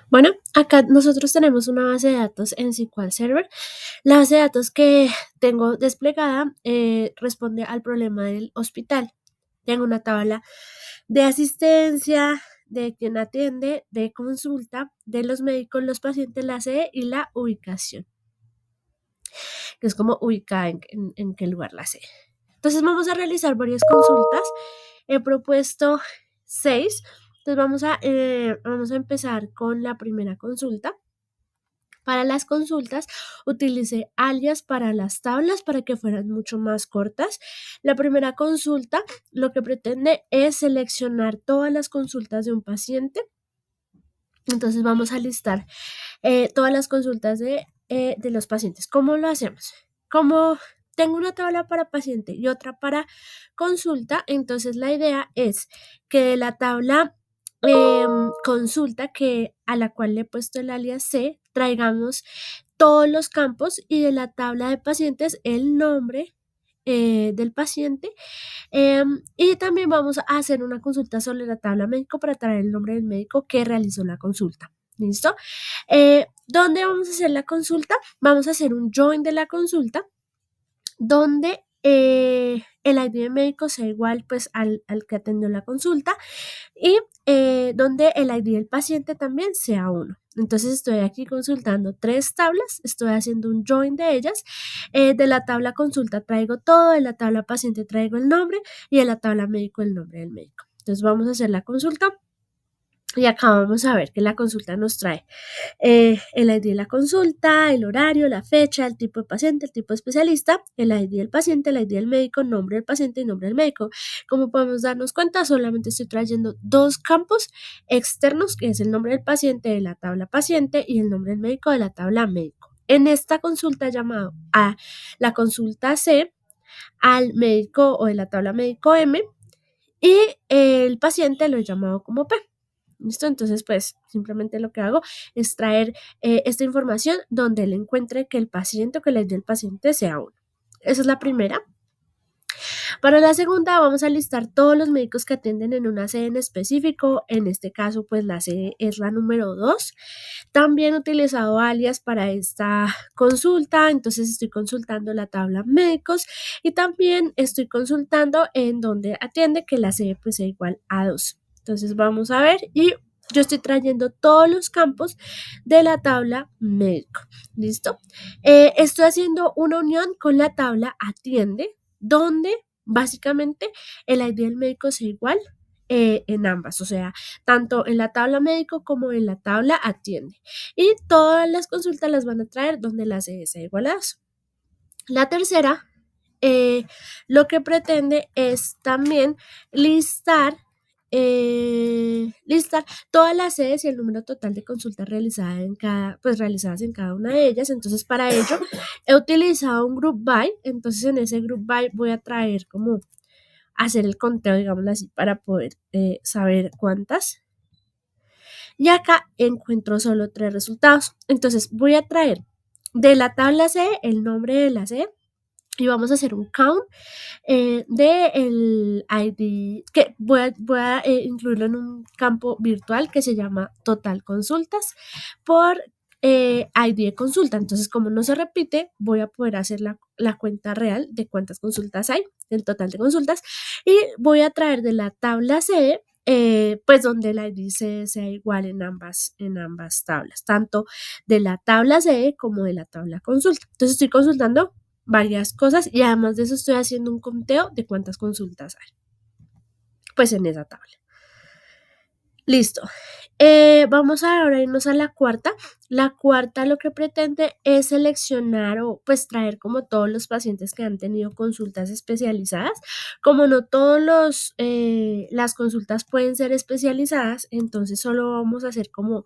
Bueno, acá nosotros tenemos una base de datos en SQL Server. La base de datos que tengo desplegada responde al problema del hospital. Tengo una tabla de asistencia, de quien atiende, de consulta, de los médicos, los pacientes, la sede y la ubicación, que es como ubicada en qué lugar la sede. Entonces vamos a realizar varias consultas. He propuesto 6. Entonces vamos a empezar con la primera consulta. Para las consultas utilicé alias para las tablas para que fueran mucho más cortas. La primera consulta lo que pretende es seleccionar todas las consultas de un paciente. Entonces vamos a listar todas las consultas de los pacientes. ¿Cómo lo hacemos? Como tengo una tabla para paciente y otra para consulta, entonces la idea es que de la tabla consulta a la cual le he puesto el alias C, traigamos todos los campos y de la tabla de pacientes el nombre del paciente. Y también vamos a hacer una consulta sobre la tabla médico para traer el nombre del médico que realizó la consulta. ¿Listo? ¿Dónde vamos a hacer la consulta? Vamos a hacer un join de la consulta donde el ID de médico sea igual pues al que atendió la consulta y donde el ID del paciente también sea 1. Entonces estoy aquí consultando 3 tablas, estoy haciendo un join de ellas. De la tabla consulta traigo todo, de la tabla paciente traigo el nombre y de la tabla médico el nombre del médico. Entonces vamos a hacer la consulta. Y acá vamos a ver que la consulta nos trae el ID de la consulta, el horario, la fecha, el tipo de paciente, el tipo de especialista, el ID del paciente, el ID del médico, nombre del paciente y nombre del médico. Como podemos darnos cuenta, solamente estoy trayendo 2 campos externos, que es el nombre del paciente de la tabla paciente y el nombre del médico de la tabla médico. En esta consulta he llamado a la consulta C, al médico o de la tabla médico M y el paciente lo he llamado como P. ¿Listo? Entonces, pues simplemente lo que hago es traer esta información donde él encuentre que el paciente o que le dé el paciente sea 1. Esa es la primera. Para la segunda vamos a listar todos los médicos que atienden en una sede en específico. En este caso, pues la sede es la número 2. También he utilizado alias para esta consulta, entonces estoy consultando la tabla médicos y también estoy consultando en donde atiende que la sede pues sea igual a 2. Entonces vamos a ver y yo estoy trayendo todos los campos de la tabla médico. ¿Listo? Estoy haciendo una unión con la tabla atiende, donde básicamente el ID del médico sea igual en ambas, o sea, tanto en la tabla médico como en la tabla atiende. Y todas las consultas las van a traer donde la sede sea igual a 2. La tercera lo que pretende es también listar todas las sedes y el número total de consultas realizadas en cada una de ellas. Entonces, para ello he utilizado un group by. Entonces, en ese group by voy a traer como hacer el conteo, digámoslo así, para poder saber cuántas. Y acá encuentro solo 3 resultados. Entonces, voy a traer de la tabla C el nombre de la C y vamos a hacer un count del ID que voy a incluirlo en un campo virtual que se llama total consultas por ID de consulta. Entonces, como no se repite, voy a poder hacer la cuenta real de cuántas consultas hay, el total de consultas, y voy a traer de la tabla C pues donde el ID sea igual en ambas tablas, tanto de la tabla C como de la tabla consulta. Entonces estoy consultando varias cosas y además de eso estoy haciendo un conteo de cuántas consultas hay, pues en esa tabla. Listo. Vamos a ahora irnos a la cuarta. La cuarta lo que pretende es seleccionar o pues traer como todos los pacientes que han tenido consultas especializadas. Como no todos las consultas pueden ser especializadas, entonces solo vamos a hacer como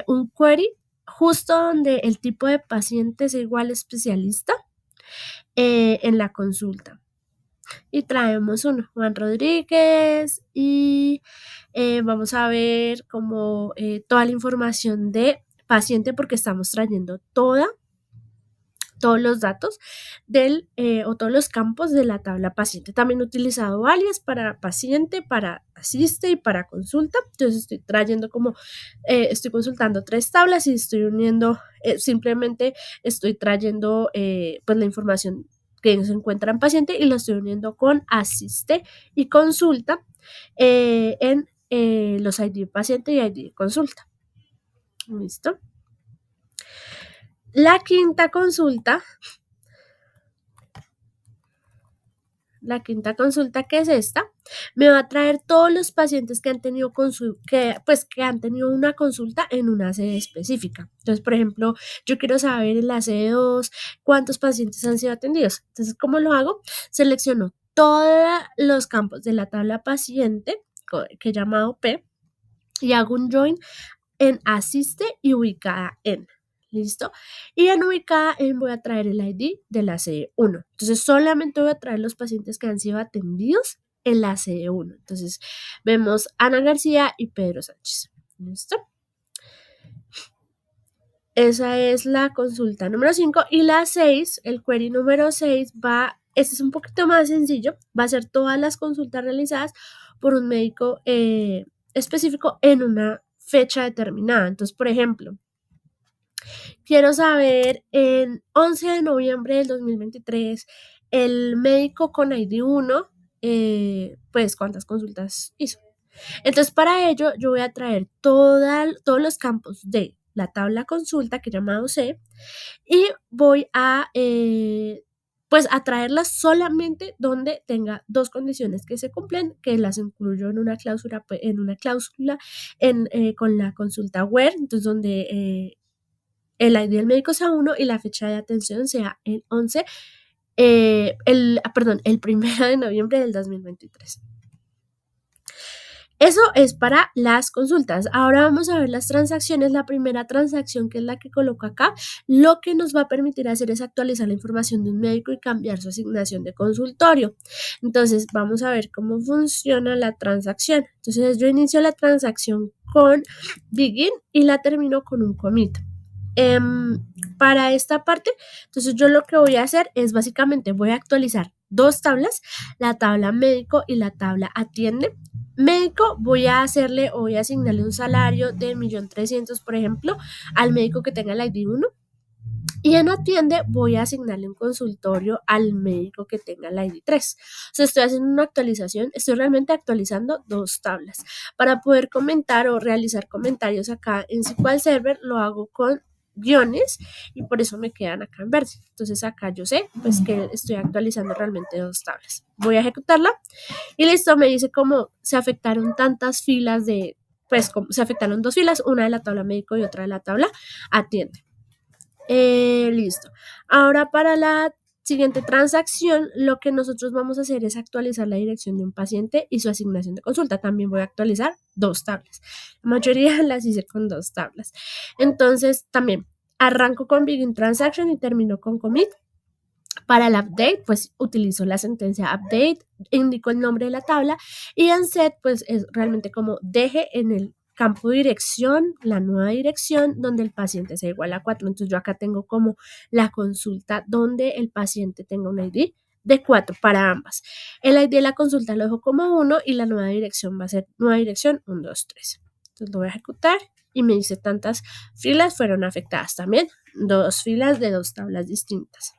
un query justo donde el tipo de paciente es igual especialista en la consulta. Y traemos uno, Juan Rodríguez, y vamos a ver como toda la información de paciente porque estamos trayendo toda todos los datos o todos los campos de la tabla paciente. También he utilizado alias para paciente, para asiste y para consulta. Entonces estoy trayendo estoy consultando 3 tablas y estoy uniendo, simplemente estoy trayendo pues la información que se encuentra en paciente y lo estoy uniendo con asiste y consulta en los ID paciente y ID consulta. ¿Listo? La quinta consulta, que es esta, me va a traer todos los pacientes que han tenido que han tenido una consulta en una sede específica. Entonces, por ejemplo, yo quiero saber en la sede 2 cuántos pacientes han sido atendidos. Entonces, ¿cómo lo hago? Selecciono todos los campos de la tabla paciente, que he llamado P, y hago un join en asiste y ubicada en. ¿Listo? Y en ubicada en voy a traer el ID de la sede 1. Entonces, solamente voy a traer los pacientes que han sido atendidos en la sede 1. Entonces, vemos Ana García y Pedro Sánchez. ¿Listo? Esa es la consulta número 5. Y la 6, el query número 6 este es un poquito más sencillo, va a ser todas las consultas realizadas por un médico específico en una fecha determinada. Entonces, por ejemplo, quiero saber en 11 de noviembre del 2023, el médico con ID 1, pues cuántas consultas hizo. Entonces, para ello, yo voy a traer todos los campos de la tabla consulta, que he llamado C, y voy pues a traerlas solamente donde tenga 2 condiciones que se cumplen, que las incluyo en una cláusula, con la consulta where, entonces donde el ID del médico sea 1 y la fecha de atención sea el 1 de noviembre del 2023. Eso es para las consultas. Ahora vamos a ver las transacciones. La primera transacción, que es la que coloco acá, lo que nos va a permitir hacer es actualizar la información de un médico y cambiar su asignación de consultorio. Entonces, vamos a ver cómo funciona la transacción. Entonces, yo inicio la transacción con begin y la termino con un commit. Para esta parte, entonces yo lo que voy a hacer es básicamente voy a actualizar 2 tablas, la tabla médico y la tabla atiende. Médico, voy a asignarle un salario de 1.300.000, por ejemplo, al médico que tenga el ID 1. Y en atiende voy a asignarle un consultorio al médico que tenga el ID 3. O sea, estoy haciendo una actualización, estoy realmente actualizando 2 tablas. Para poder comentar o realizar comentarios acá en SQL Server, lo hago con guiones y por eso me quedan acá en verde. Entonces acá yo sé pues que estoy actualizando realmente 2 tablas. Voy a ejecutarla y listo, me dice como se afectaron tantas filas como se afectaron 2 filas, una de la tabla médico y otra de la tabla atiende. Listo. Ahora para la siguiente transacción, lo que nosotros vamos a hacer es actualizar la dirección de un paciente y su asignación de consulta. También voy a actualizar 2 tablas. La mayoría las hice con 2 tablas. Entonces, también arranco con begin transaction y termino con commit. Para el update, pues utilizo la sentencia update, indico el nombre de la tabla y en set, pues es realmente como deje en el campo dirección, la nueva dirección donde el paciente sea igual a 4. Entonces yo acá tengo como la consulta donde el paciente tenga un ID de 4 para ambas. El ID de la consulta lo dejo como 1 y la nueva dirección va a ser nueva dirección 1, 2, 3. Entonces lo voy a ejecutar y me dice tantas filas fueron afectadas también, 2 filas de 2 tablas distintas.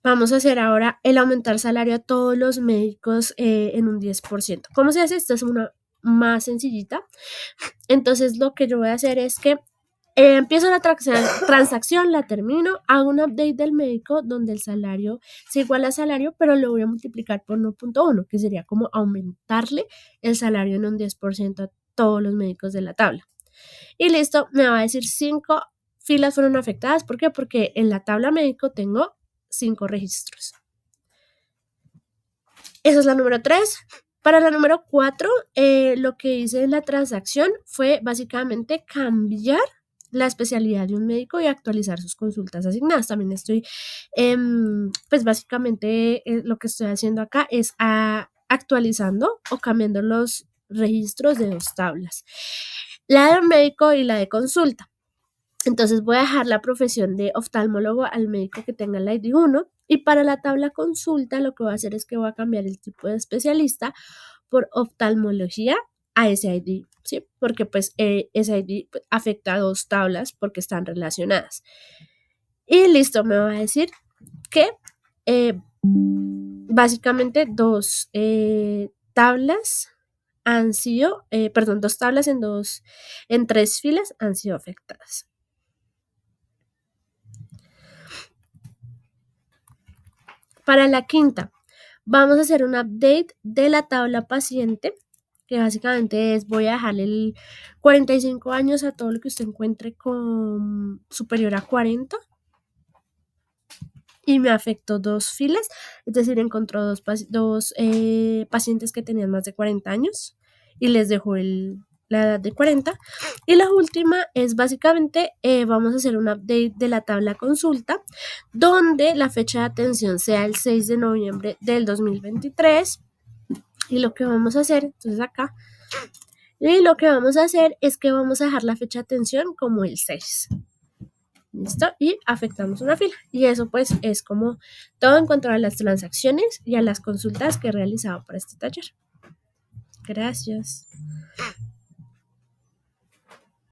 Vamos a hacer ahora el aumentar salario a todos los médicos en un 10%. ¿Cómo se hace? Esta es una más sencillita. Entonces lo que yo voy a hacer es que empiezo la transacción, la termino, hago un update del médico donde el salario se iguala a salario, pero lo voy a multiplicar por 1.1, que sería como aumentarle el salario en un 10% a todos los médicos de la tabla. Y listo, me va a decir 5 filas fueron afectadas. ¿Por qué? Porque en la tabla médico tengo 5 registros. Esa es la número 3. Para la número 4, lo que hice en la transacción fue básicamente cambiar la especialidad de un médico y actualizar sus consultas asignadas. También estoy, pues básicamente lo que estoy haciendo acá es actualizando o cambiando los registros de 2 tablas. La del médico y la de consulta. Entonces voy a dejar la profesión de oftalmólogo al médico que tenga el ID1 y para la tabla consulta lo que voy a hacer es que voy a cambiar el tipo de especialista por oftalmología a SID, ¿sí? Porque pues SID afecta a dos tablas porque están relacionadas. Y listo, me va a decir que básicamente dos tablas han sido, dos tablas en 3 filas han sido afectadas. Para la quinta, vamos a hacer un update de la tabla paciente, que básicamente es, voy a dejarle el 45 años a todo lo que usted encuentre con superior a 40. Y me afectó 2 filas, es decir, encontró dos pacientes que tenían más de 40 años y les dejó la edad de 40. Y la última es básicamente, vamos a hacer un update de la tabla consulta, donde la fecha de atención sea el 6 de noviembre del 2023. Y lo que vamos a hacer, entonces acá, y lo que vamos a hacer es que vamos a dejar la fecha de atención como el 6. ¿Listo? Y afectamos una fila. Y eso pues es como todo en cuanto a las transacciones y a las consultas que he realizado para este taller. Gracias.